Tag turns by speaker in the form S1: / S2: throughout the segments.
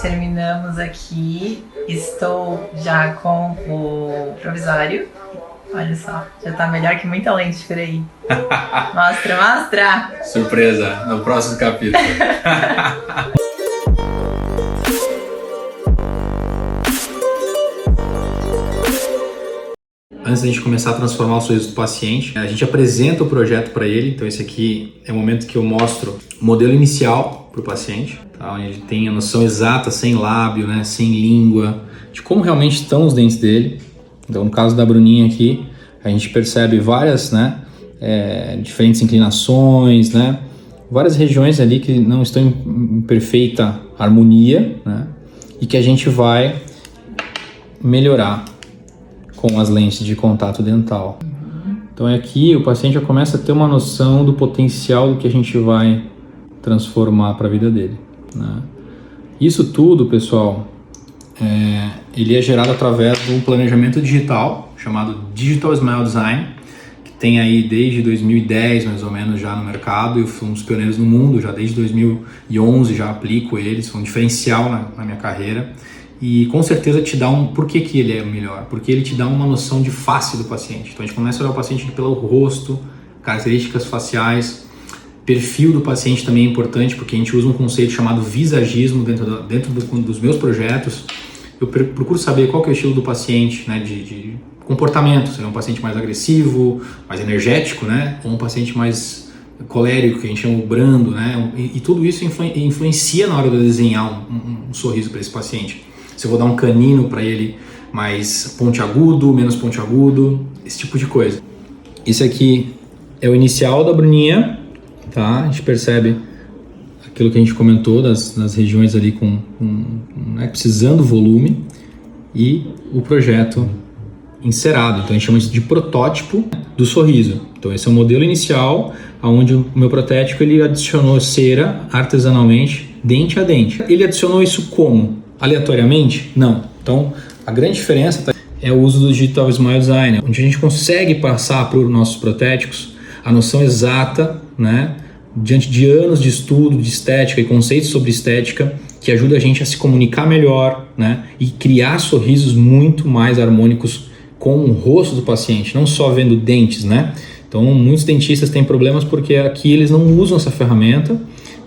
S1: terminamos aqui. Estou já com o provisório. Olha só, já tá melhor que muita lente por aí. Mostra!
S2: Surpresa, no próximo capítulo. Antes da gente começar a transformar o sorriso do paciente, a gente apresenta o projeto para ele. Então esse aqui é o momento que eu mostro o modelo inicial para o paciente, tá? Onde ele tem a noção exata, sem lábio, né, sem língua, de como realmente estão os dentes dele. Então no caso da Bruninha aqui, a gente percebe várias, né, diferentes inclinações, né, várias regiões ali que não estão em perfeita harmonia, né, e que a gente vai melhorar com as lentes de contato dental. Então aqui o paciente já começa a ter uma noção do potencial do que a gente vai transformar para a vida dele, né? Isso tudo, pessoal, ele é gerado através de um planejamento digital chamado Digital Smile Design, que tem aí desde 2010 mais ou menos já no mercado. Eu fui um dos pioneiros no mundo, já desde 2011 já aplico eles, foi um diferencial na minha carreira. E com certeza te dá por que ele é melhor? Porque ele te dá uma noção de face do paciente. Então a gente começa a olhar o paciente pelo rosto, características faciais, perfil do paciente também é importante, porque a gente usa um conceito chamado visagismo dentro dos meus projetos. Eu procuro saber qual que é o estilo do paciente, né, de comportamento. Se ele é um paciente mais agressivo, mais energético, né, ou um paciente mais colérico, que a gente chama o brando, né, e tudo isso influencia na hora de desenhar um sorriso para esse paciente. Se eu vou dar um canino para ele mais pontiagudo, menos pontiagudo, esse tipo de coisa. Esse aqui é o inicial da Bruninha, tá? A gente percebe aquilo que a gente comentou nas regiões ali né, precisando volume, e o projeto encerado. Então a gente chama isso de protótipo do sorriso. Então esse é o modelo inicial, onde o meu protético ele adicionou cera artesanalmente, dente a dente. Ele adicionou isso como? Aleatoriamente? Não. Então, a grande diferença é o uso do Digital Smile Design, onde a gente consegue passar para os nossos protéticos a noção exata, né, diante de anos de estudo de estética e conceitos sobre estética, que ajuda a gente a se comunicar melhor, né, e criar sorrisos muito mais harmônicos com o rosto do paciente, não só vendo dentes, né? Então, muitos dentistas têm problemas porque aqui eles não usam essa ferramenta,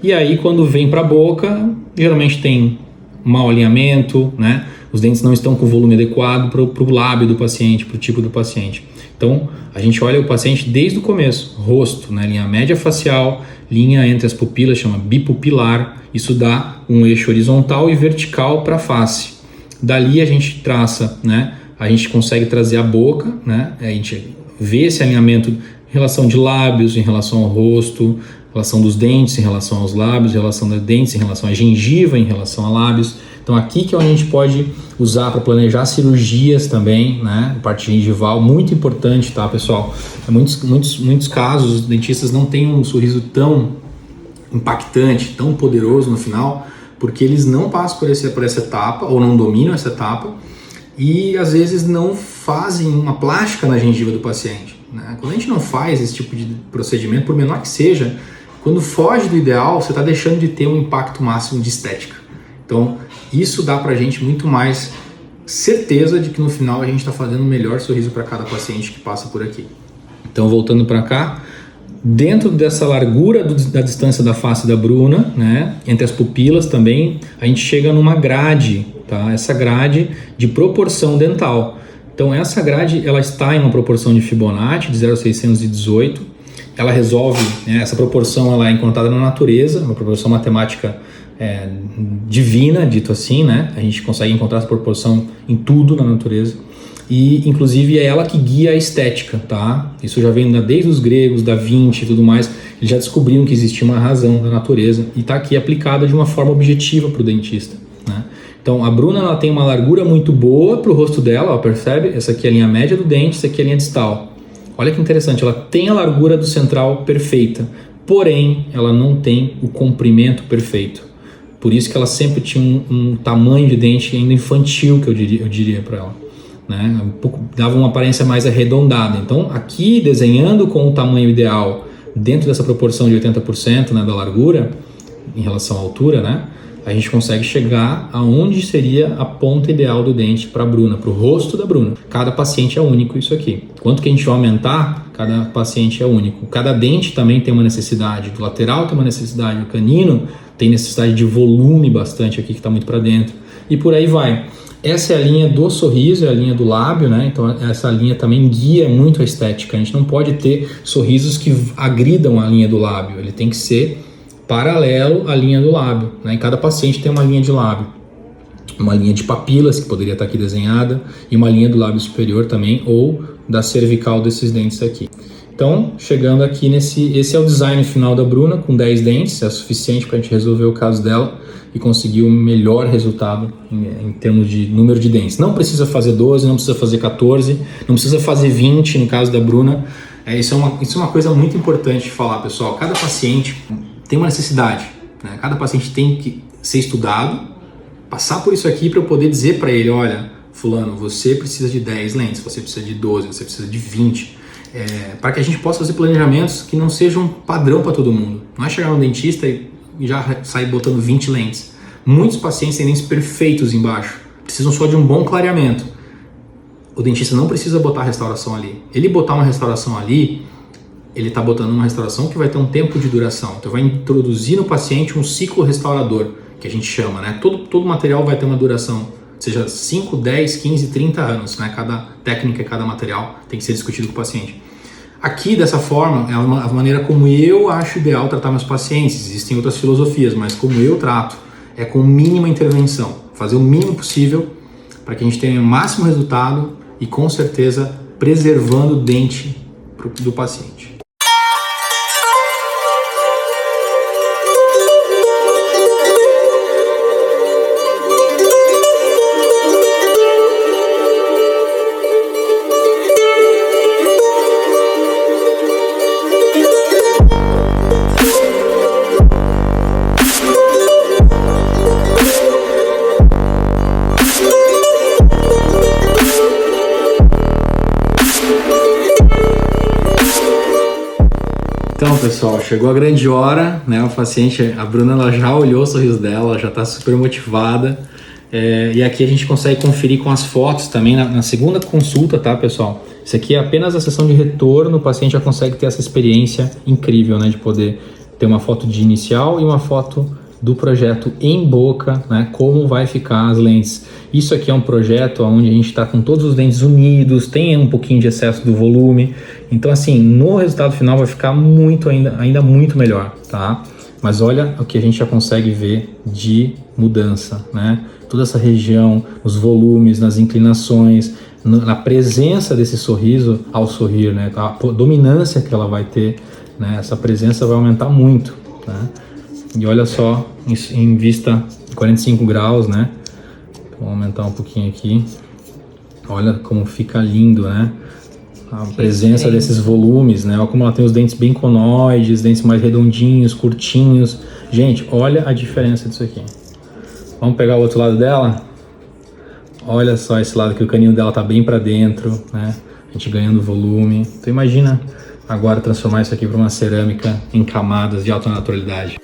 S2: e aí quando vem para a boca, geralmente tem mau alinhamento, né? Os dentes não estão com o volume adequado para o lábio do paciente, para o tipo do paciente. Então, a gente olha o paciente desde o começo, rosto, né? Linha média facial, linha entre as pupilas, chama bipupilar. Isso dá um eixo horizontal e vertical para a face. Dali a gente traça, né? A gente consegue trazer a boca, né? A gente vê esse alinhamento em relação de lábios, em relação ao rosto, relação dos dentes em relação aos lábios, relação dos dentes em relação à gengiva, em relação a lábios. Então aqui que é onde a gente pode usar para planejar cirurgias também, né? Parte gengival, muito importante, tá, pessoal? Em muitos casos, os dentistas não têm um sorriso tão impactante, tão poderoso no final, porque eles não passam por essa etapa, ou não dominam essa etapa, e às vezes não fazem uma plástica na gengiva do paciente, né? Quando a gente não faz esse tipo de procedimento, por menor que seja, quando foge do ideal, você está deixando de ter um impacto máximo de estética. Então, isso dá pra gente muito mais certeza de que no final a gente está fazendo o melhor sorriso para cada paciente que passa por aqui. Então, voltando para cá, dentro dessa largura da distância da face da Bruna, né, entre as pupilas também, a gente chega numa grade, tá? Essa grade de proporção dental. Então, essa grade ela está em uma proporção de Fibonacci de 0,618. Ela resolve, né, essa proporção ela é encontrada na natureza, uma proporção matemática divina, dito assim, né? A gente consegue encontrar essa proporção em tudo na natureza, e inclusive é ela que guia a estética, tá? Isso já vem desde os gregos, Da Vinci e tudo mais. Eles já descobriram que existia uma razão da natureza e está aqui aplicada de uma forma objetiva para o dentista, né? Então a Bruna ela tem uma largura muito boa para o rosto dela, ó, percebe? Essa aqui é a linha média do dente, essa aqui é a linha distal. Olha que interessante, ela tem a largura do central perfeita, porém ela não tem o comprimento perfeito. Por isso que ela sempre tinha um tamanho de dente ainda infantil, que eu diria para ela, né? Dava uma aparência mais arredondada. Então aqui, desenhando com o tamanho ideal, dentro dessa proporção de 80%, né, da largura, em relação à altura, né, a gente consegue chegar aonde seria a ponta ideal do dente para a Bruna, para o rosto da Bruna. Cada paciente é único isso aqui. Quanto que a gente vai aumentar, cada paciente é único. Cada dente também tem uma necessidade, do lateral tem uma necessidade, do canino tem necessidade de volume bastante aqui que está muito para dentro. E por aí vai. Essa é a linha do sorriso, é a linha do lábio, né? Então essa linha também guia muito a estética. A gente não pode ter sorrisos que agridam a linha do lábio. Ele tem que ser paralelo à linha do lábio, né? E cada paciente tem uma linha de lábio, uma linha de papilas que poderia estar aqui desenhada e uma linha do lábio superior também, ou da cervical desses dentes aqui. Então, chegando aqui esse é o design final da Bruna, com 10 dentes, é suficiente para a gente resolver o caso dela e conseguir o melhor resultado em termos de número de dentes. Não precisa fazer 12, não precisa fazer 14, não precisa fazer 20 no caso da Bruna. Isso é uma coisa muito importante de falar, pessoal. Cada paciente tem uma necessidade, né? Cada paciente tem que ser estudado, passar por isso aqui para eu poder dizer para ele, olha, fulano, você precisa de 10 lentes, você precisa de 12, você precisa de 20, para que a gente possa fazer planejamentos que não sejam padrão para todo mundo. Não é chegar no dentista e já sair botando 20 lentes. Muitos pacientes têm dentes perfeitos embaixo, precisam só de um bom clareamento. O dentista não precisa botar restauração ali. Ele botar uma restauração ali, ele está botando uma restauração que vai ter um tempo de duração. Então vai introduzir no paciente um ciclo restaurador, que a gente chama, né? Todo material vai ter uma duração, seja 5, 10, 15, 30 anos, né? Cada técnica, cada material tem que ser discutido com o paciente. Aqui, dessa forma, é a maneira como eu acho ideal tratar meus pacientes. Existem outras filosofias, mas como eu trato, é com mínima intervenção. Fazer o mínimo possível para que a gente tenha o máximo resultado e, com certeza, preservando o dente do paciente. Então, pessoal, chegou a grande hora, né? O paciente, a Bruna, ela já olhou o sorriso dela, ela já está super motivada. E aqui a gente consegue conferir com as fotos também na segunda consulta, tá, pessoal? Isso aqui é apenas a sessão de retorno, o paciente já consegue ter essa experiência incrível, né? De poder ter uma foto de inicial e uma foto do projeto em boca, né? Como vai ficar as lentes. Isso aqui é um projeto onde a gente está com todos os dentes unidos, tem um pouquinho de excesso do volume. Então, assim, no resultado final vai ficar ainda muito melhor, tá? Mas olha o que a gente já consegue ver de mudança, né? Toda essa região, os volumes, nas inclinações, na presença desse sorriso ao sorrir, né? A dominância que ela vai ter, né? Essa presença vai aumentar muito, né? E olha só, em vista 45 graus, né? Vou aumentar um pouquinho aqui. Olha como fica lindo, né? A presença desses volumes, né? Olha como ela tem os dentes bem conoides, dentes mais redondinhos, curtinhos. Gente, olha a diferença disso aqui. Vamos pegar o outro lado dela? Olha só esse lado que o canino dela tá bem para dentro, né? A gente ganhando volume. Então imagina agora transformar isso aqui para uma cerâmica em camadas de alta naturalidade.